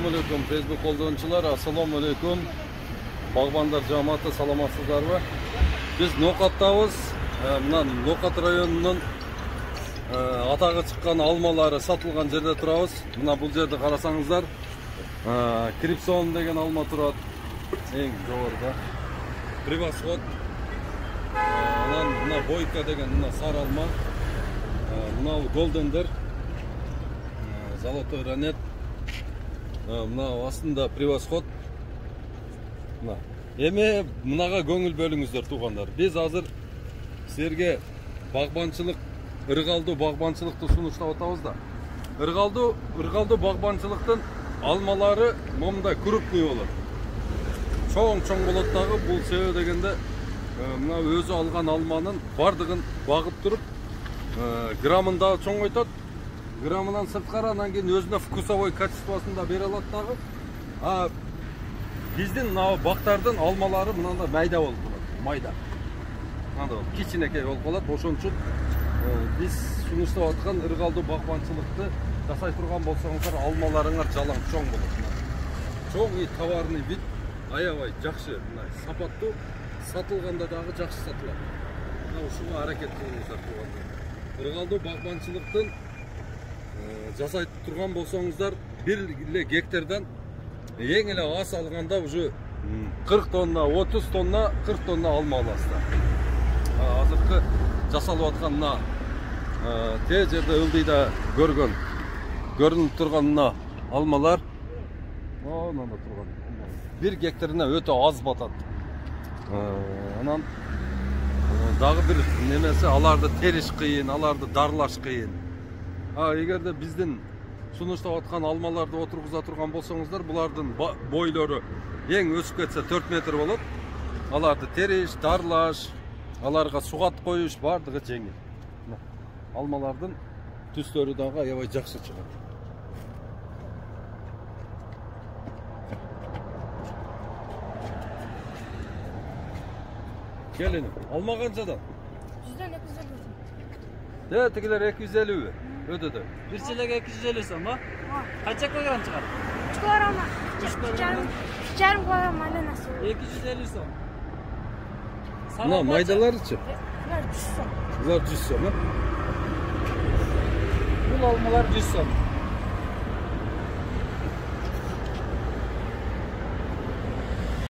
Assalamu alaikum Facebook қолданушылар, assalamu alaikum бағбандар жамааты, саламатсыздар ба? Біз Ноқаттамыз. Мына Ноқат районының атағы шыққан алмалары сатылған жерде тұрамыз. Мына бұл жерде қарасаңыздар, Крипсон деген алма тұрады. Ең жоғарыда. Превосход. Мына Бойка деген мына сары алма. Мына Голдендер. Золотой ранет. Мына астында Превосход. Еме мынаға көңіл бөліңіздер туғандар. Біз азыр сіздерге бағбаншылық, ырғалды бағбаншылықты сұныштап отауыз да. Ырғалды бағбаншылықтың алмалары мұнда крупный olur. Çoğun болаттағы бұл себебі дегенде мына өзі алған алманың бардығын бағып тұрып, грамында чоң айтады. Грамынан сыртқаранан кейін өзіне вкусовой качествосында бере алаттағы. Біздің бақтардың алмалары мынанда майда болып қалады. Майда. Кичинекей болып қалады. Ошон үчүн біз сұныштап атқан ырғалды бағбаншылықты жасай тұрған болсаңыздар, алмаларыңар жалаң чоң болады. Чоң товарный вид, аябай жақсы, сапаттуу, сатылғанда дағы жақсы сатылады. Ушуга аракет кылыңыздар туғандар. Ырғалды бағбаншылықтың жасай тұрған болсаңыздар, бір гектардан ең еле аз алғанда уже 40 тонна, 30 тонна, 40 тонна алма аласыздар. Азыркы жасалып атқан те жерде ылдыйда көрініп тұрған алмалар бір гектарына өте аз батады. Анан дағы бір немесі аларды теріш қиын, аларды дарлаш қиын. Егерде біздің сұныштап атқан алмаларды отырғыза тұрған болсаңыздар, бұлардың бойлары ең өсіп кетсе 4 метр болады. Аларды тереш, дарлаш, аларға суғат қойыш бардығы жеңіл. Алмалардың түстері дағы аябай жақсы шығады. Келін, алма қаншадан? 100-ден 250. Де, тігілер 250 өтеді. Bir çilek 250 сом, ба? Қанша килограмм шығар? 3 килограмм. 3,5 килограмм майданасы. 250 сом. Мына майдалары ше? Бұлар 100 сом. Бұлар 100 сом, Бұл алмалар 100 сом.